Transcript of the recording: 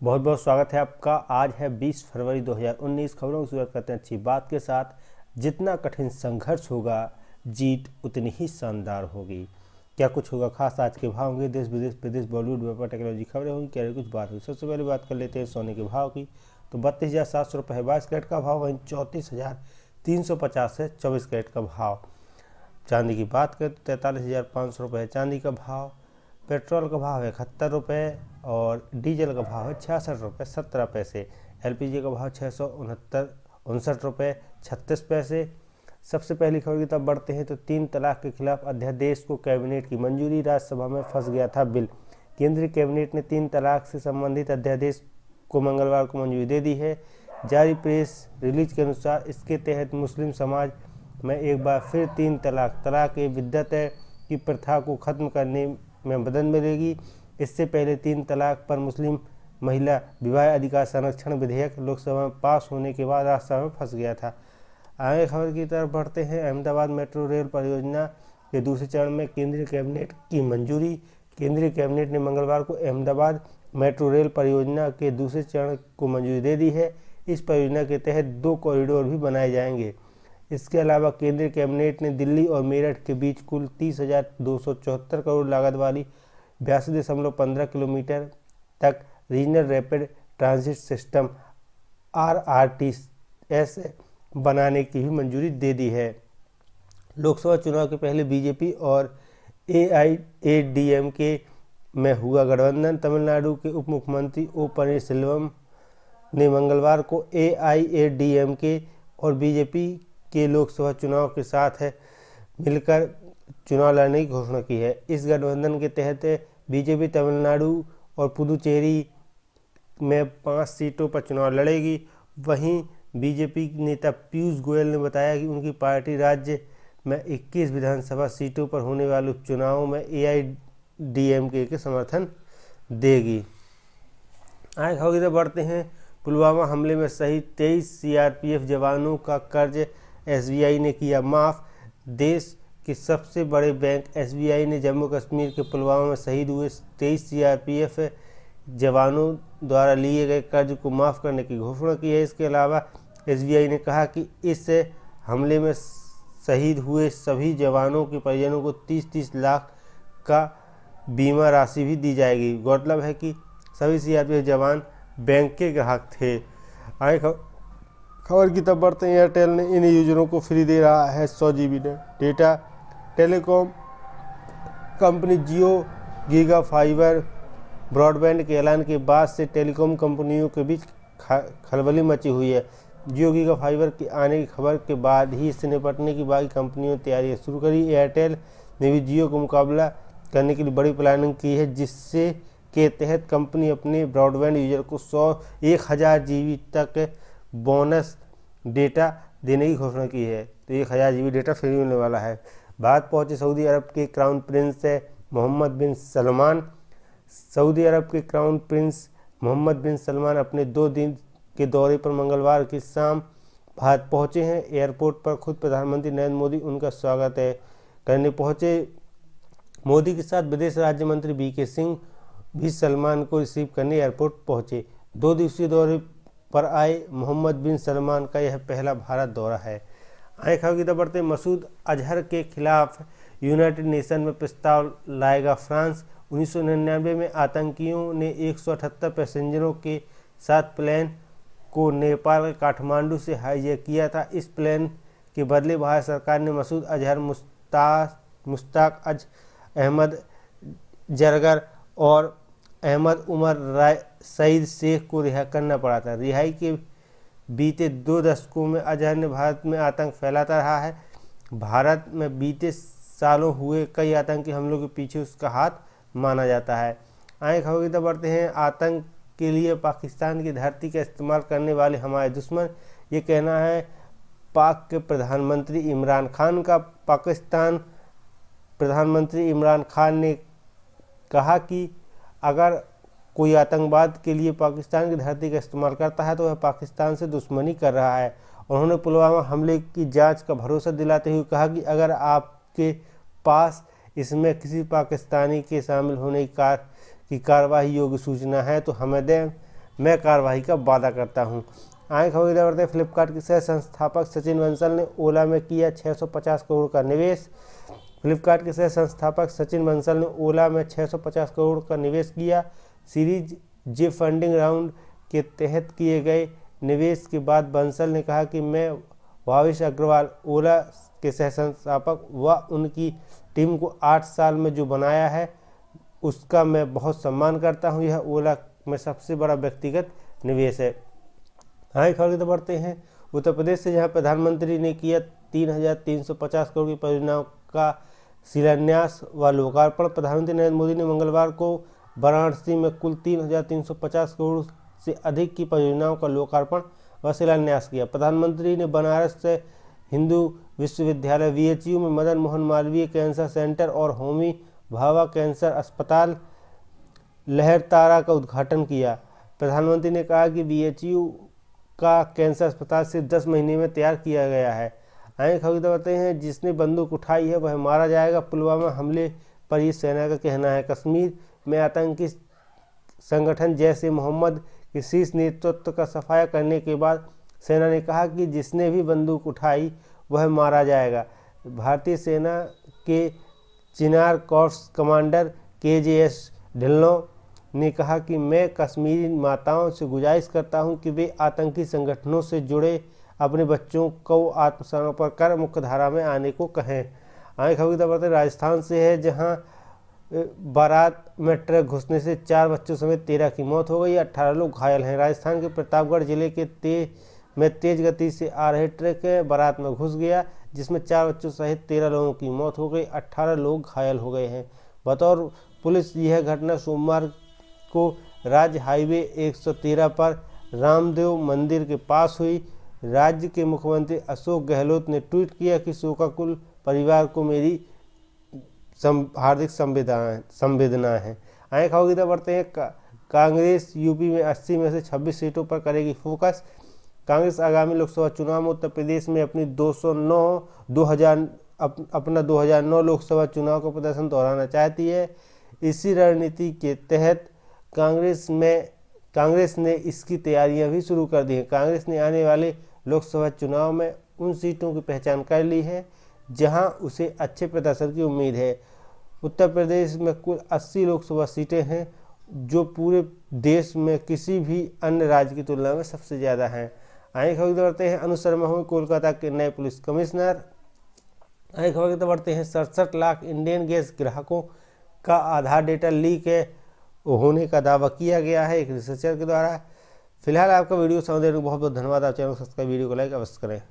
बहुत बहुत स्वागत है आपका। आज है 20 फरवरी 2019। खबरों की शुरुआत करते हैं अच्छी बात के साथ। जितना कठिन संघर्ष होगा, जीत उतनी ही शानदार होगी। क्या कुछ होगा खास आज के भाव होंगे। देश विदेश बॉलीवुड व्यापार टेक्नोलॉजी खबरें होंगी, क्या कुछ बात होगी। सबसे पहले बात कर लेते हैं सोने के भाव की। तो 32,700 रुपये है 22 कैरेट का भाव, वहीं 34,350 है 24 कैरेट का भाव। चांदी की बात करें तो 43,500 रुपये है चांदी का भाव। पेट्रोल का भाव है 71 रुपये और डीजल का भाव है 66 रुपये 17 पैसे। एलपीजी का भाव 669 रुपये 36 पैसे। सबसे पहली खबर की तरफ बढ़ते हैं तो 3 तलाक के खिलाफ अध्यादेश को कैबिनेट की मंजूरी। राज्यसभा में फंस गया था बिल। केंद्रीय कैबिनेट ने 3 तलाक से संबंधित अध्यादेश को मंगलवार को मंजूरी दे दी है। जारी प्रेस रिलीज के अनुसार इसके तहत मुस्लिम समाज में एक बार फिर 3 तलाक ए बिद्दत की प्रथा को खत्म करने में मदद मिलेगी। इससे पहले 3 तलाक पर मुस्लिम महिला विवाह अधिकार संरक्षण विधेयक लोकसभा में पास होने के बाद राज्यसभा में फंस गया था। आगे खबर की तरफ बढ़ते हैं। अहमदाबाद मेट्रो रेल परियोजना के दूसरे चरण में केंद्रीय कैबिनेट की मंजूरी। केंद्रीय कैबिनेट ने मंगलवार को अहमदाबाद मेट्रो रेल परियोजना के दूसरे चरण को मंजूरी दे दी है। इस परियोजना के तहत 2 कॉरिडोर भी बनाए जाएंगे। इसके अलावा केंद्रीय कैबिनेट ने दिल्ली और मेरठ के बीच कुल 30,274 करोड़ लागत वाली 82.15 किलोमीटर तक regional rapid transit system RRTS बनाने की भी मंजूरी दे दी है। लोकसभा चुनाव के पहले बीजेपी और AIADMK में हुआ गठबंधन। तमिलनाडु के उप मुख्यमंत्री O पनीरसेल्वम ने मंगलवार को AIADMK और बीजेपी के लोकसभा चुनाव के साथ मिलकर चुनाव लड़ने की घोषणा की है। इस गठबंधन के तहत बीजेपी तमिलनाडु और पुदुचेरी में 5 सीटों पर चुनाव लड़ेगी। वहीं बीजेपी नेता पीयूष गोयल ने बताया कि उनकी पार्टी राज्य में 21 विधानसभा सीटों पर होने वाले उपचुनावों में AIADMK के समर्थन देगी। आगे खबर की बढ़ते हैं। पुलवामा हमले में शहीद 23 CRPF जवानों का कर्ज SBI ने किया माफ। देश के सबसे बड़े बैंक SBI ने जम्मू कश्मीर के पुलवामा में शहीद हुए 23 CRPF जवानों द्वारा लिए गए कर्ज को माफ़ करने की घोषणा की है। इसके अलावा SBI ने कहा कि इस हमले में शहीद हुए सभी जवानों के परिजनों को 30-30 लाख का बीमा राशि भी दी जाएगी। गौरतलब है कि सभी CRPF जवान बैंक के ग्राहक थे। आगे खबर की तरफ बढ़ते हैं। एयरटेल ने इन यूजरों को फ्री दे रहा है 100 GB डेटा। टेलीकॉम कंपनी जियो गीगा फाइबर ब्रॉडबैंड के ऐलान के बाद से टेलीकॉम कंपनियों के बीच खलबली मची हुई है। जियो गीगा फाइबर के आने की खबर के बाद ही इससे निपटने की बाकी कंपनियों ने तैयारियां शुरू करी। एयरटेल ने भी जियो को मुकाबला करने के लिए बड़ी प्लानिंग की है, जिससे के तहत कंपनी अपने ब्रॉडबैंड यूजर को 1000 GB तक बोनस डेटा देने की घोषणा की है। तो 1000 GB डेटा फ्री मिलने वाला है। भारत पहुंचे सऊदी अरब के क्राउन प्रिंस मोहम्मद बिन सलमान। सऊदी अरब के क्राउन प्रिंस मोहम्मद बिन सलमान अपने 2 दिन के दौरे पर मंगलवार की शाम भारत पहुंचे हैं। एयरपोर्ट पर खुद प्रधानमंत्री नरेंद्र मोदी उनका स्वागत करने पहुंचे। मोदी के साथ विदेश राज्य मंत्री VK सिंह भी सलमान को रिसीव करने एयरपोर्ट पहुंचे। 2 दिवसीय दौरे पर आए मोहम्मद बिन सलमान का यह पहला भारत दौरा है। आगे खबर की तरफ बढ़ते मसूद अजहर के खिलाफ यूनाइटेड नेशन में प्रस्ताव लाएगा फ्रांस। 1999 में आतंकियों ने 178 पैसेंजरों के साथ प्लेन को नेपाल काठमांडू से हाईजैक किया था। इस प्लेन के बदले भारत सरकार ने मसूद अजहर, मुश्ताक अहमद जरगर और अहमद उमर सईद शेख को रिहा करना पड़ा था। रिहाई के बीते 2 दशकों में अजहर ने भारत में आतंक फैलाता रहा है। भारत में बीते सालों हुए कई आतंकी हमलों के पीछे उसका हाथ माना जाता है। आगे खबर की तरफ बढ़ते हैं। आतंक के लिए पाकिस्तान की धरती का इस्तेमाल करने वाले हमारे दुश्मन, ये कहना है पाक के प्रधानमंत्री इमरान खान का। पाकिस्तान प्रधानमंत्री इमरान खान ने कहा कि अगर कोई आतंकवाद के लिए पाकिस्तान की धरती का इस्तेमाल करता है तो वह पाकिस्तान से दुश्मनी कर रहा है। उन्होंने पुलवामा हमले की जांच का भरोसा दिलाते हुए कहा कि अगर आपके पास इसमें किसी पाकिस्तानी के शामिल होने की कार्रवाई योग्य सूचना है तो हमें दें। मैं कार्रवाई का वादा करता हूँ। आए खबर की बढ़ते फ्लिपकार्ट के सह संस्थापक सचिन बंसल ने ओला में किया 650 करोड़ का निवेश। फ्लिपकार्ट के सह संस्थापक सचिन बंसल ने ओला में 650 करोड़ का निवेश किया। सीरीज जे फंडिंग राउंड के तहत किए गए निवेश के बाद बंसल ने कहा कि मैं भावेश अग्रवाल, ओला के सह संस्थापक व उनकी टीम को 8 साल में जो बनाया है उसका मैं बहुत सम्मान करता हूं। यह ओला में सबसे बड़ा व्यक्तिगत निवेश है। आगे खबर की बढ़ते हैं उत्तर प्रदेश से, जहां प्रधानमंत्री ने किया 3,350 करोड़ की परियोजनाओं का शिलान्यास व लोकार्पण। प्रधानमंत्री नरेंद्र मोदी ने मंगलवार को वाराणसी में कुल 3,350 करोड़ से अधिक की परियोजनाओं का लोकार्पण व शिलान्यास किया। प्रधानमंत्री ने बनारस से हिंदू विश्वविद्यालय VHU में मदन मोहन मालवीय कैंसर सेंटर और होमी भाभा कैंसर अस्पताल लहरतारा का उद्घाटन किया। प्रधानमंत्री ने कहा कि VHU का कैंसर अस्पताल सिर्फ 10 महीने में तैयार किया गया है। आगे खबर बताते हैं, जिसने बंदूक उठाई है वह मारा जाएगा। पुलवामा हमले पर ये सेना का कहना है। कश्मीर में आतंकी संगठन जैश ए मोहम्मद के शीर्ष नेतृत्व का सफाया करने के बाद सेना ने कहा कि जिसने भी बंदूक उठाई वह मारा जाएगा। भारतीय सेना के चिनार कॉर्प्स कमांडर KJS ढिल्लों ने कहा कि मैं कश्मीरी माताओं से गुजारिश करता हूं कि वे आतंकी संगठनों से जुड़े अपने बच्चों को आत्मसमर्पण कर मुख्यधारा में आने को कहें। आगे खबर की खबर राजस्थान से है, जहां बारात में ट्रक घुसने से 4 बच्चों समेत 13 की मौत हो गई, 18 लोग घायल हैं। राजस्थान के प्रतापगढ़ जिले के तेज गति से आ रहे ट्रक बारात में घुस गया, जिसमें 4 बच्चों सहित 13 लोगों की मौत हो गई, 18 लोग घायल हो गए हैं। बतौर पुलिस यह घटना सोमवार को राज्य हाईवे 113 पर रामदेव मंदिर के पास हुई। राज्य के मुख्यमंत्री अशोक गहलोत ने ट्वीट किया कि शोकाकुल परिवार को मेरी हार्दिक संवेदना है। आगे खबर की बढ़ते हैं, कांग्रेस यूपी में 80 में से 26 सीटों पर करेगी फोकस। कांग्रेस आगामी लोकसभा चुनाव में उत्तर प्रदेश में अपना 2009 लोकसभा चुनाव का प्रदर्शन दोहराना चाहती है। इसी रणनीति के तहत कांग्रेस ने इसकी तैयारियां भी शुरू कर दी हैं। कांग्रेस ने आने वाले लोकसभा चुनाव में उन सीटों की पहचान कर ली है जहां उसे अच्छे प्रदर्शन की उम्मीद है। उत्तर प्रदेश में कुल 80 लोकसभा सीटें हैं, जो पूरे देश में किसी भी अन्य राज्य की तुलना में सबसे ज़्यादा हैं। आगे खबर की बढ़ते हैं, अनु शर्मा हुए कोलकाता के नए पुलिस कमिश्नर। आगे खबर की बढ़ते हैं, 67 लाख इंडियन गैस ग्राहकों का आधार डेटा लीक होने का दावा किया गया है एक रिसर्चर के द्वारा। फिलहाल आपका वीडियो समझने के लिए बहुत बहुत धन्यवाद। आप चैनल को सब्सक्राइब, वीडियो को लाइक अवश्य करें।